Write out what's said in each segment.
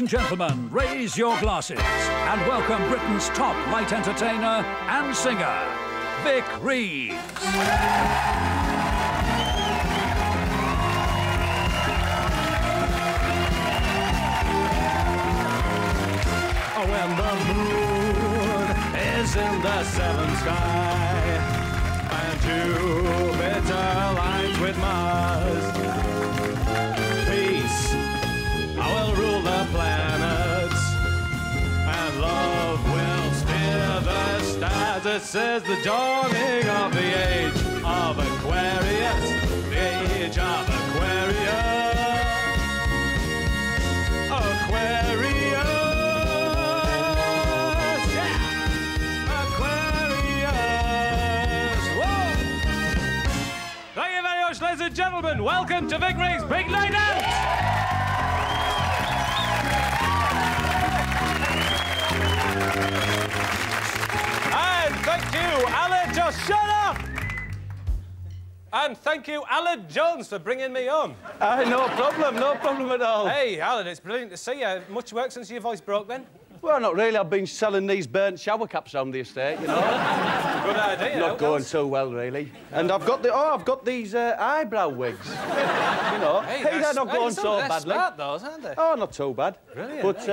and gentlemen, raise your glasses and welcome Britain's top light entertainer and singer, Vic Reeves. Oh, when the moon is in the southern sky and Jupiter aligns with Mars, peace, I will rule the planets, and love will steer the stars. This is the dawning of the age of Aquarius, the age of Aquarius. Aquarius, yeah, Aquarius. Whoa! Thank you very much, ladies and gentlemen. Welcome to Vic Reeves' Big Night Out. And thank you, Alan. Just shut up! And thank you, Alan Jones, for bringing me on. No problem at all. Hey, Alan, it's brilliant to see you. Much work since your voice broke, then? Well, not really. I've been selling these burnt shower caps on the estate, you know. Good idea. Not going too well, really. And I've got these eyebrow wigs. You know. Hey, they're not going so they're badly. Smart, those, aren't they? Oh, not too bad. Brilliant. But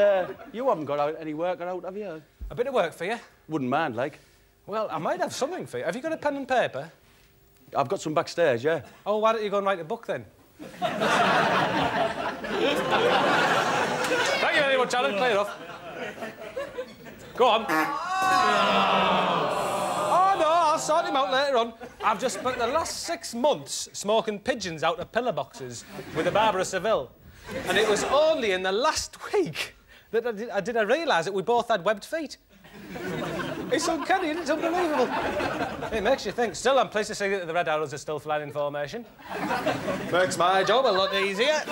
you haven't got any work out, have you? A bit of work for you? Wouldn't mind, like. Well, I might have something for you. Have you got a pen and paper? I've got some backstage, yeah. Oh, why don't you go and write a book, then? Thank you very much, Alan. Clear off. Go on. Oh, no, I'll sort him out later on. I've just spent the last 6 months smoking pigeons out of pillar boxes with a Barbara Seville. And it was only in the last week that I realise that we both had webbed feet. It's uncanny, isn't it? It's unbelievable. It makes you think. Still, I'm pleased to see that the Red Arrows are still flying in formation. Makes my job a lot easier.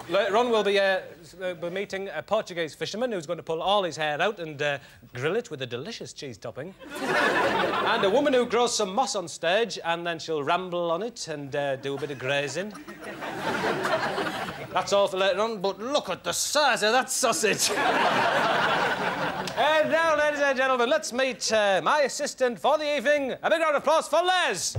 Later on, we'll be meeting a Portuguese fisherman who's going to pull all his hair out and grill it with a delicious cheese topping. And a woman who grows some moss on stage, and then she'll ramble on it and do a bit of grazing. That's all for later on, but look at the size of that sausage. And now, ladies and gentlemen, let's meet my assistant for the evening. A big round of applause for Les.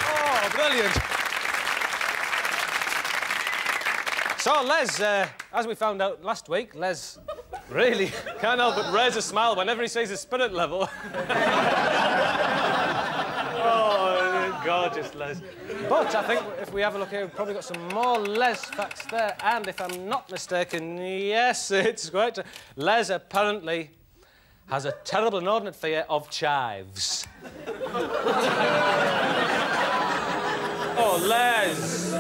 Oh, brilliant. So, Les, as we found out last week, Les really can't help but raise a smile whenever he sees a spirit level. Oh, gorgeous, Les. But I think if we have a look here, we've probably got some more Les facts there. And if I'm not mistaken, yes, it's great. Les apparently has a terrible inordinate fear of chives. Oh, Les.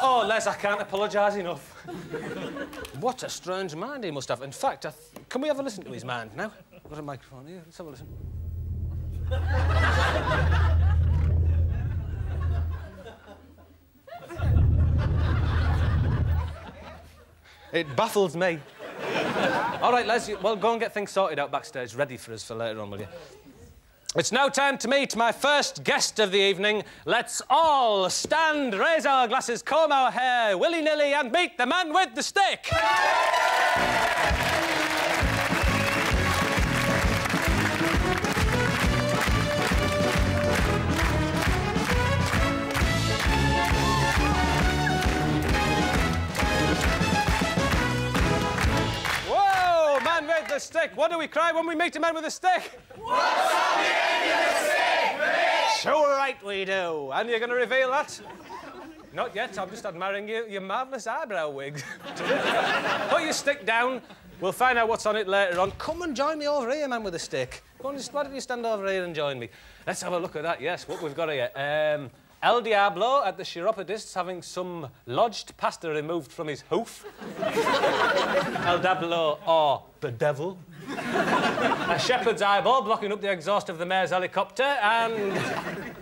Oh, Les, I can't apologise enough. What a strange mind he must have. In fact, can we have a listen to his mind now? I've got a microphone here. Let's have a listen. It baffles me. All right, Les, well, go and get things sorted out backstage, ready for us for later on, will you? It's now time to meet my first guest of the evening. Let's all stand, raise our glasses, comb our hair, willy-nilly, and meet the man with the stick. The stick. What do we cry when we meet a man with a stick? What's on the end of the stick, bitch? Sure right we do. And you're going to reveal that? Not yet. I'm just admiring your marvellous eyebrow wigs. Put your stick down. We'll find out what's on it later on. Come and join me over here, man with a stick. Go on, why don't you stand over here and join me? Let's have a look at that. Yes, what we've got here. El Diablo at the chiropodist's having some lodged pasta removed from his hoof. El Diablo, or the devil. A shepherd's eyeball blocking up the exhaust of the mayor's helicopter, and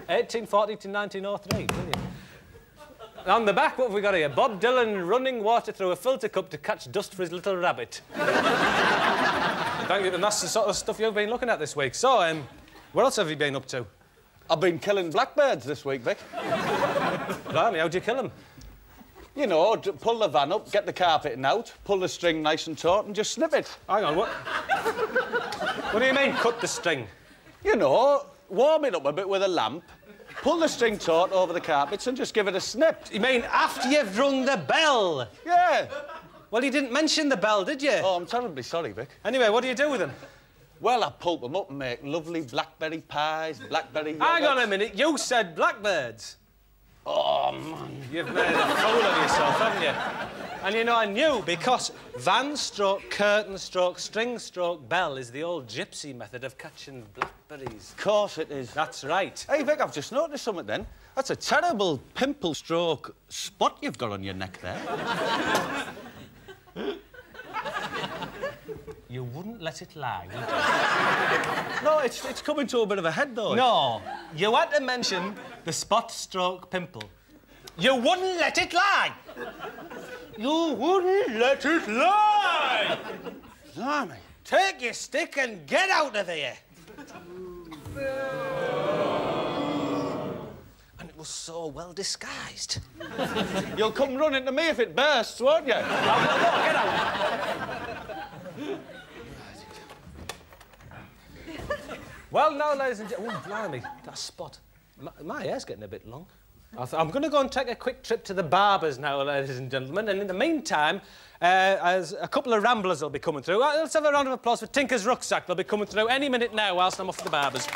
1840 to 1903. Brilliant. On the back, what have we got here? Bob Dylan running water through a filter cup to catch dust for his little rabbit. Thank you, and that's the sort of stuff you've been looking at this week. So, what else have you been up to? I've been killing blackbirds this week, Vic. Blimey, how'd you kill them? You know, pull the van up, get the carpeting out, pull the string nice and taut and just snip it. Hang on, what? What do you mean, cut the string? You know, warm it up a bit with a lamp, pull the string taut over the carpets and just give it a snip. You mean after you've rung the bell? Yeah. Well, you didn't mention the bell, did you? Oh, I'm terribly sorry, Vic. Anyway, what do you do with them? Well, I pulp them up and make lovely blackberry pies, blackberry yogurt. Hang on a minute, you said blackbirds. Oh, man. You've made a fool of yourself, haven't you? And you know, I knew, because van stroke, curtain stroke, string stroke, bell is the old gypsy method of catching blackberries. Of course it is. That's right. Hey, Vic, I've just noticed something then. That's a terrible pimple stroke spot you've got on your neck there. You wouldn't let it lie, would you? No, it's coming to a bit of a head, though. No, you had to mention the spot stroke pimple. You wouldn't let it lie! You wouldn't let it lie! Blimey. Take your stick and get out of here! And it was so well disguised. You'll come running to me if it bursts, won't you? Get out! Well, now, ladies and gentlemen... Oh, blimey, that spot. My hair's getting a bit long. I'm going to go and take a quick trip to the barber's now, ladies and gentlemen, and in the meantime, as a couple of ramblers will be coming through. Let's have a round of applause for Tinker's Rucksack. They'll be coming through any minute now whilst I'm off to the barber's.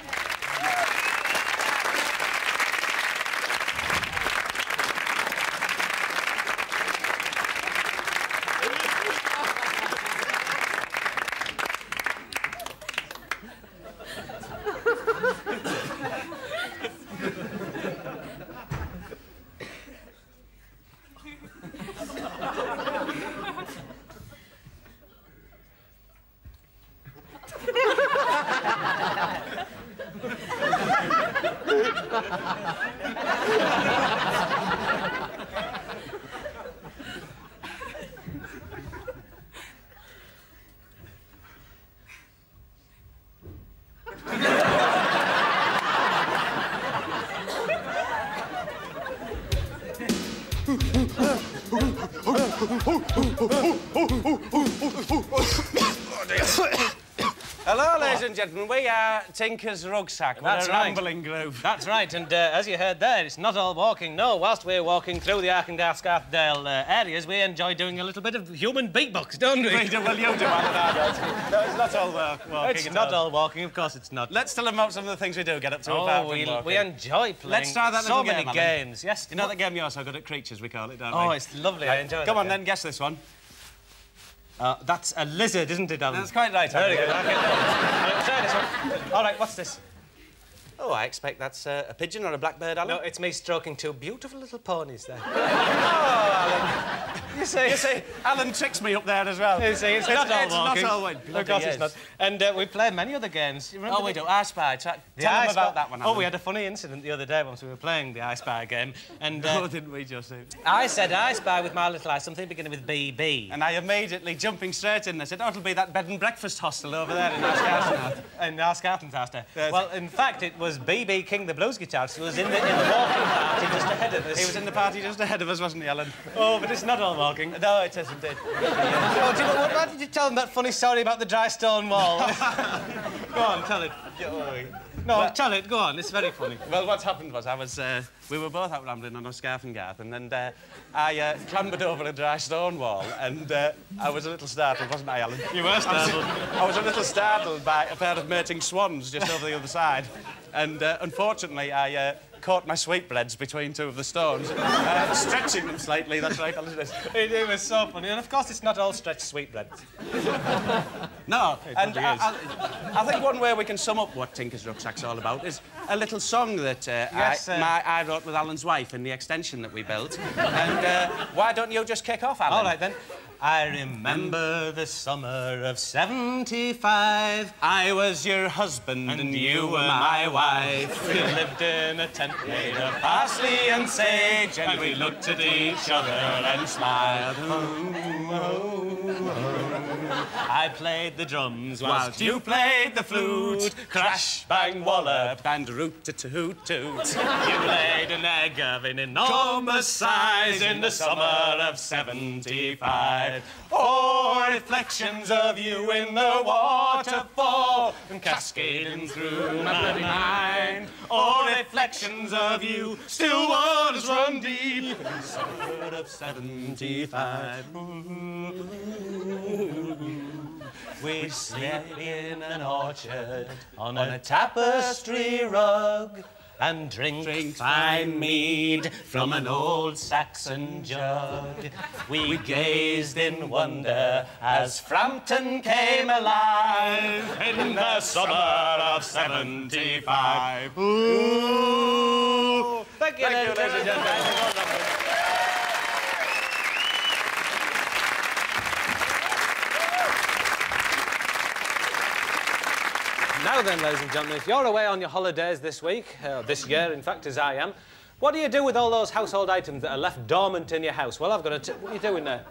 Hello, ladies and gentlemen. We are Tinker's Rucksack. That's We're a right. rambling group. That's right, and as you heard there, it's not all walking. No, whilst we're walking through the Arkandale areas, we enjoy doing a little bit of human beatbox, don't we? Well, you do, No, it's not all walking. It's not all walking, of course it's not. Let's tell them about some of the things we do get up to Oh, apart from walking. we enjoy playing Let's try that so little many game, games. Yes. You know that game you're so good at, creatures, we call it, don't we? Oh, it's lovely. I enjoy it. Come on, then, guess this one. That's a lizard, isn't it, Alan? That's quite right, Very Andy. good. Okay. Try this one. All right, what's this? Oh, I expect that's a pigeon or a blackbird, Alan. No, it's me stroking two beautiful little ponies there. Oh, Alan. You see, Alan tricks me up there as well. You see, it's not all walking. Not all Of course it's not. And we play many other games. You remember Oh, we do. I Spy. Tell them about that one, Oh, Alan. we had a funny incident the other day once we were playing the I Spy game. And Oh, didn't we, Justin? I said I spy with my little eye something beginning with BB. And I immediately, jumping straight in, I said, oh, it'll be that bed and breakfast hostel over there in Ascarton. In our Scarton's house there. Yes. Well, in fact, it was BB King, the blues guitarist, who was in the walking party just ahead of us. He was in the party just ahead of us, wasn't he, Alan? Oh, but it's not all walking. No, it isn't it. Oh, do you know, why did you tell them that funny story about the dry stone wall? Go on, tell it. No, tell it, go on, it's very funny. Well, what's happened was we were both out rambling on our scarf and garth, and then I clambered over a dry stone wall, and I was a little startled, wasn't I, Alan? You were startled. I was a little startled by a pair of mating swans just over the other side, and unfortunately I caught my sweetbreads between two of the stones, stretching them slightly. That's right, Alan. It was so funny, and of course it's not all stretched sweetbreads. No, and probably I think one way we can sum up what Tinker's Rucksack's all about is a little song that I wrote with Alan's wife in the extension that we built. And why don't you just kick off, Alan? All right, then. I remember the summer of '75. I was your husband and you were my wife. We lived in a tent made of parsley and sage, and we looked at each other and smiled. I played the drums whilst you played the flute. Crash, bang, wallop, and root-a-toot-toot. You laid an egg of an enormous size in the summer of '75. Oh, reflections of you in the waterfall and cascading through my bloody mind. Oh, reflections of you, still waters run deep in the summer of '75. We slept in an orchard on a tapestry rug and drink fine mead from an old Saxon jug. We gazed in wonder as Frampton came alive in the summer of '75. Ooh. Thank you, ladies and gentlemen. Now then, ladies and gentlemen, if you're away on your holidays this week, this year, in fact, as I am, what do you do with all those household items that are left dormant in your house? Well, I've got to... What are you doing there?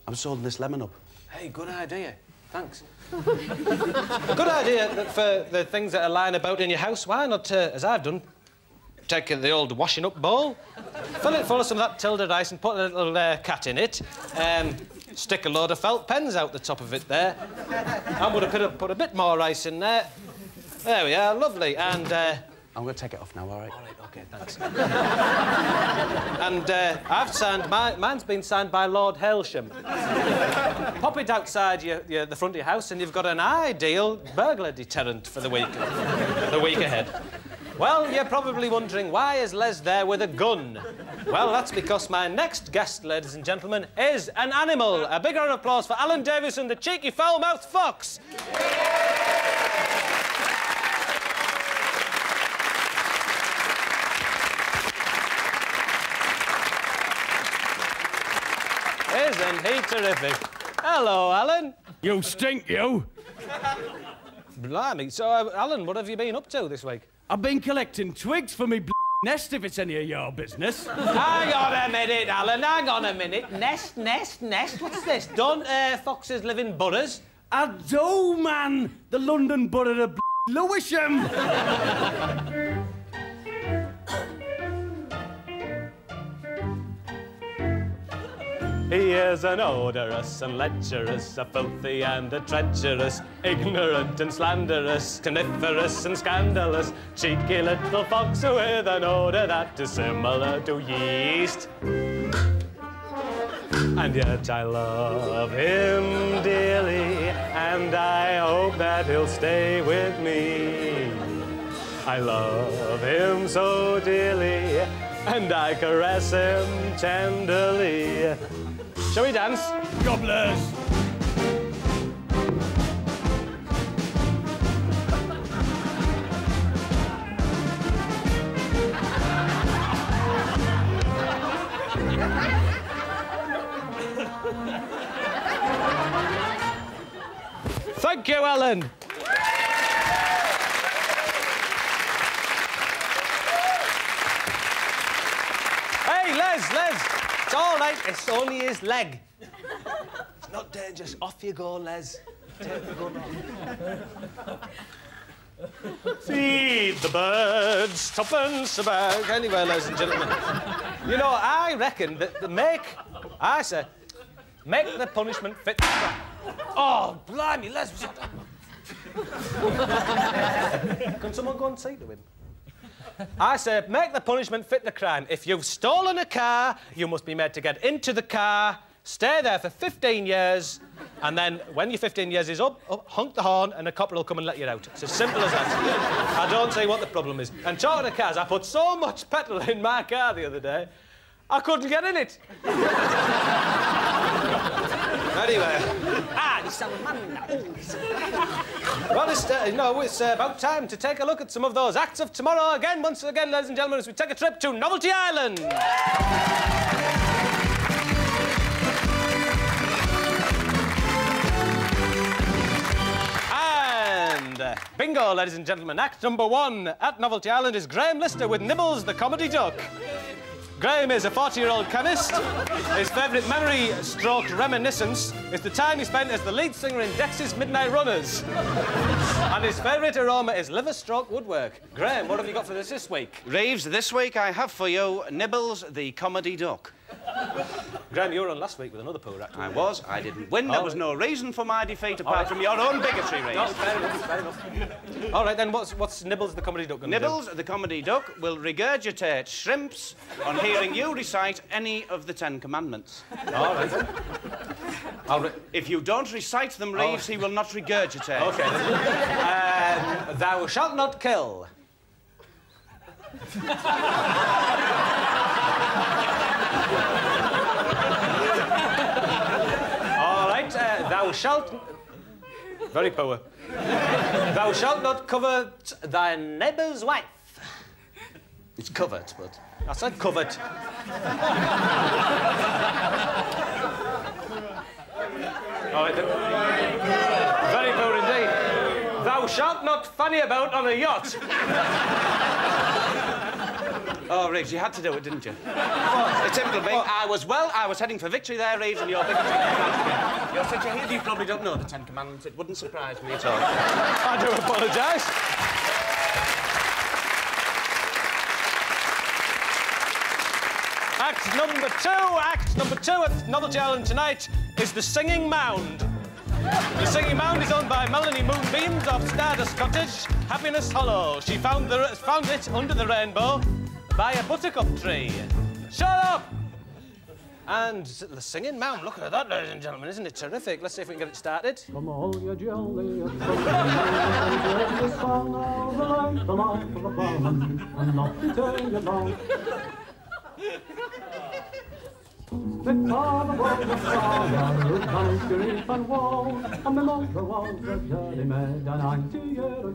I'm sorting this lemon up. Hey, good idea. Thanks. Good idea for the things that are lying about in your house. Why not, as I've done, take the old washing up bowl, fill it full of some of that Tilda rice and put a little cat in it, stick a load of felt pens out the top of it there. I'm going to put a bit more rice in there. There we are, lovely, and... I'm going to take it off now, all right? All right, OK, thanks. And I've signed... Mine's been signed by Lord Hailsham. Pop it outside the front of your house and you've got an ideal burglar deterrent for the week ahead. Well, you're probably wondering, why is Les there with a gun? Well, that's because my next guest, ladies and gentlemen, is an animal. A big round of applause for Alan Davison, the cheeky, foul-mouthed fox. Isn't he terrific? Hello, Alan. You stink, you. Blimey. So, Alan, what have you been up to this week? I've been collecting twigs for me nest, if it's any of your business. Hang on a minute, Alan, hang on a minute. Nest. What's this? Don't foxes live in burrows? I do, man. The London borough of Lewisham. He is an odorous and lecherous, a filthy and a treacherous, ignorant and slanderous, coniferous and scandalous, cheeky little fox with an odour that is similar to yeast. And yet I love him dearly, and I hope that he'll stay with me. I love him so dearly, and I caress him tenderly. Shall we dance? Gobblers. Thank you, Alan. Hey, Les. It's all right, it's only his leg. It's not dangerous. Off you go, Les. Take the gun off. Feed the birds, tuppence a bag. Anyway, ladies and gentlemen, you know, I reckon that I say, make the punishment fit the crime. Oh, blimey, Les. Can someone go and say to him? I say, make the punishment fit the crime. If you've stolen a car, you must be made to get into the car, stay there for 15 years, and then when your 15 years is up, honk the horn and a copper will come and let you out. It's as simple as that. I don't see what the problem is. And talking of cars, I put so much petrol in my car the other day, I couldn't get in it. Anyway. Well, it's about time to take a look at some of those acts of tomorrow again, once again, ladies and gentlemen, as we take a trip to Novelty Island. Bingo, ladies and gentlemen. Act number 1 at Novelty Island is Graham Lister with Nibbles the Comedy Duck. Graham is a 40-year-old chemist. His favourite memory stroke reminiscence is the time he spent as the lead singer in Dex's Midnight Runners. And his favourite aroma is liver stroke woodwork. Graham, what have you got for us this week? Reeves, this week I have for you Nibbles the Comedy Duck. Graham, you were on last week with another poor actor. I was. I didn't win. There was no reason for my defeat apart from your own bigotry, Reeves. No, fair enough, fair enough. All right, then, what's Nibbles the Comedy Duck going to do? Nibbles the Comedy Duck will regurgitate shrimps on hearing you recite any of the 10 Commandments. All right, then. If you don't recite them, Reeves, he will not regurgitate. OK, then. Thou shalt not kill. All right, thou shalt... Very poor. Thou shalt not covet thy neighbour's wife. It's covet, but... I said covet. All right, then. Very poor indeed. Thou shalt not fanny about on a yacht. Oh, Reeves, you had to do it, didn't you? It's typical me. I was heading for victory there, Reeves, and your victory came out again. You're such a hero, you probably don't know the 10 Commandments. It wouldn't surprise me at all. I do apologise. Act number two at Novelty Island tonight is The Singing Mound. The Singing Mound is owned by Melanie Moonbeams of Stardust Cottage, Happiness Hollow. She found it under the rainbow by a buttercup tree. Shut up! And The Singing Mound, look at that, ladies and gentlemen, isn't it terrific? Let's see if we can get it started. Come all you jolly and the song of the life of the barman, and not to turn your long.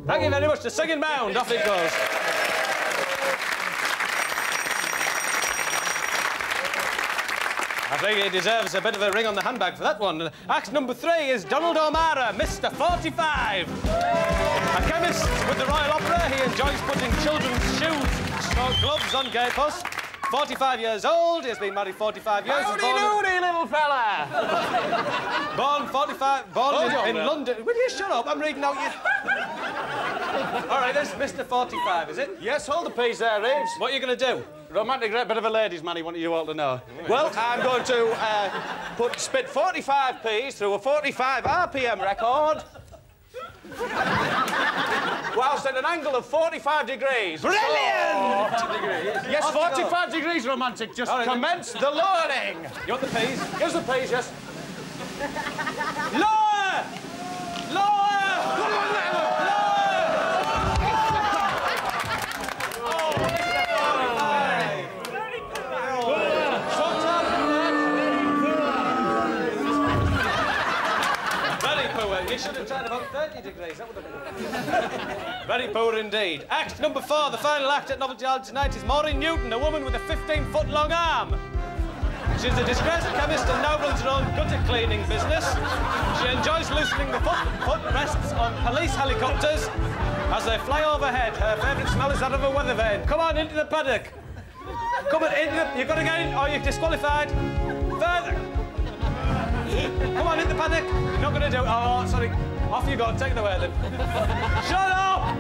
Thank you very much, The Singing Mound. Off it goes. I think he deserves a bit of a ring on the handbag for that one. Act number 3 is Donald O'Mara, Mr. 45. A chemist with the Royal Opera, he enjoys putting children's shoes, gloves on gay posts. 45 years old, he has been married 45 years. Howdy doody, little fella! Born in London. Will you shut up? I'm reading out your... All right, this is Mr. 45, is it? Yes, hold the peas there, Reeves. What are you going to do? Romantic, bit of a ladies' man, he wanted you all to know. Well, I'm going to spit 45 peas through a 45 RPM record. Whilst at an angle of 45 degrees. Brilliant! Yes, 45 degrees, romantic. Just commence the lowering. You want the peas? Here's the peas, yes. Lower! Lower! You should have tried about 30 degrees, that would have been... Very poor indeed. Act number 4, the final act at Novelty Island tonight is Maureen Newton, a woman with a 15-foot-long arm. She's a disgraced chemist and now runs her own gutter cleaning business. She enjoys loosening the foot rests on police helicopters as they fly overhead. Her favourite smell is that of a weather vane. Come on, into the paddock. Come on, into the... You've got to get in, or you're disqualified. Further. Come on, in the paddock. You're not going to do it. Oh, sorry. Off you go. Take it away, then. Shut up!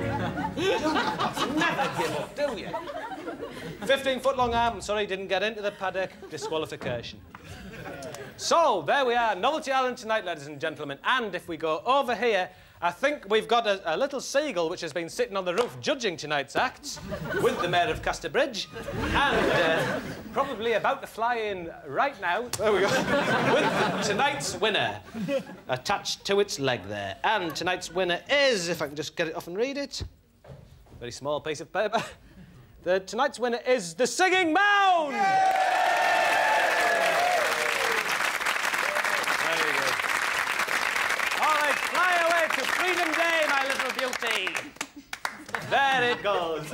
Never give up, do you? 15-foot-long arm. Sorry, didn't get into the paddock. Disqualification. So, there we are. Novelty Island tonight, ladies and gentlemen. And if we go over here, I think we've got a little seagull which has been sitting on the roof judging tonight's acts with the Mayor of Casterbridge and probably about to fly in right now. There we go. With tonight's winner attached to its leg there. And tonight's winner is, if I can just get it off and read it, very small piece of paper. Tonight's winner is The Singing Mound! Freedom Day, my little beauty. There it goes.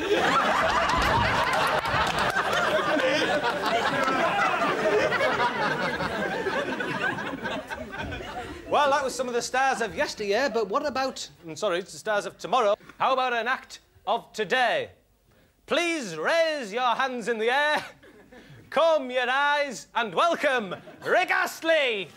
Well, that was some of the stars of yesteryear, but what about... I'm sorry, it's the stars of tomorrow. How about an act of today? Please raise your hands in the air, comb your eyes, and welcome Rick Astley!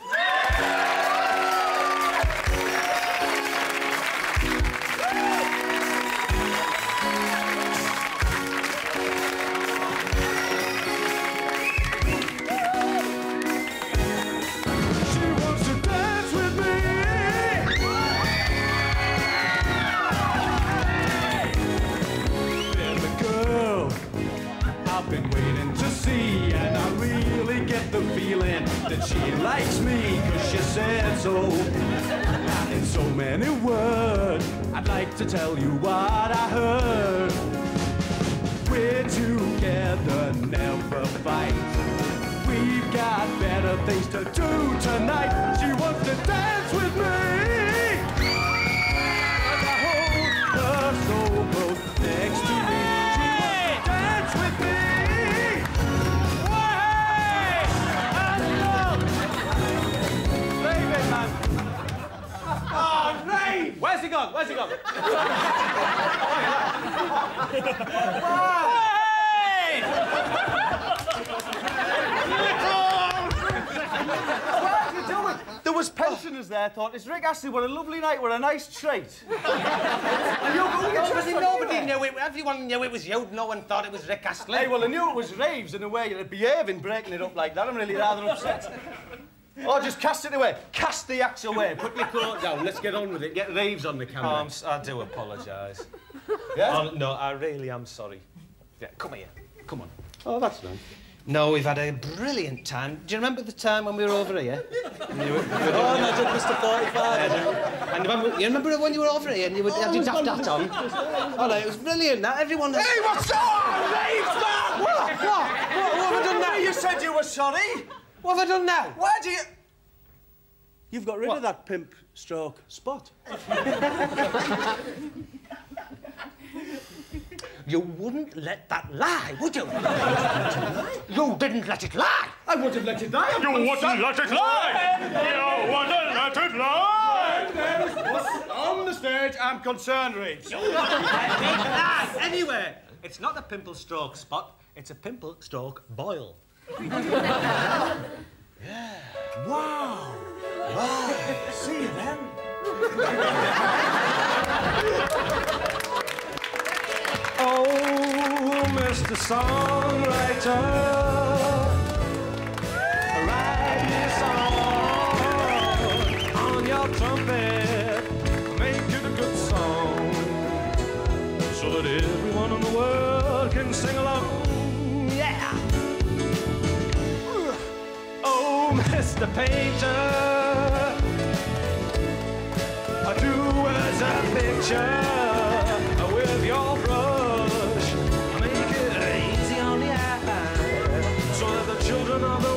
That she likes me cause she said so. Not in so many words, I'd like to tell you what I heard. We're together, never fight. We've got better things to do tonight. She wants to dance with me. I hold her so close next to me. She wants to dance with me. Where's he gone? Where's he gone? Hey! What are you doing? There was pensioners there. Thought, it's Rick Astley. What a lovely night. What a nice treat. Nobody knew it. Everyone knew it was you. No one thought it was Rick Astley. Hey, well, I knew it was Reeves in the way you're behaving, breaking it up like that. I'm really rather upset. Oh, just cast it away. Cast the axe away. Put your coat down. Let's get on with it. Get Reeves on the camera. Oh, I do apologise. Yeah? Oh, no, I really am sorry. Yeah, come here. Come on. Oh, that's nice. No, we've had a brilliant time. Do you remember the time when we were over here? Oh, no, just Mr. 45. And you remember when you were over here and you had your daft hat on? Oh, no, it was brilliant. That everyone... Hey, what's up? Reeves, man! What have I done now? You said you were sorry. What have I done now? Why do you... You've got rid of that pimp stroke spot. You wouldn't let that lie, would you? You didn't let it lie. I wouldn't have let it lie. You wouldn't let it lie! You wouldn't let it lie! On the stage, I'm concerned, Reeves. You wouldn't let it lie. Anyway, it's not a pimple stroke spot, it's a pimple stroke boil. Yeah. Wow. Wow. See you then. Oh, Mr. Songwriter, write me a song on your trumpet, make it a good song, so that everyone in the world can sing along. Yeah. Oh, Mr. Painter, do as a picture with your brush. Make it easy on the eye, so that the children of the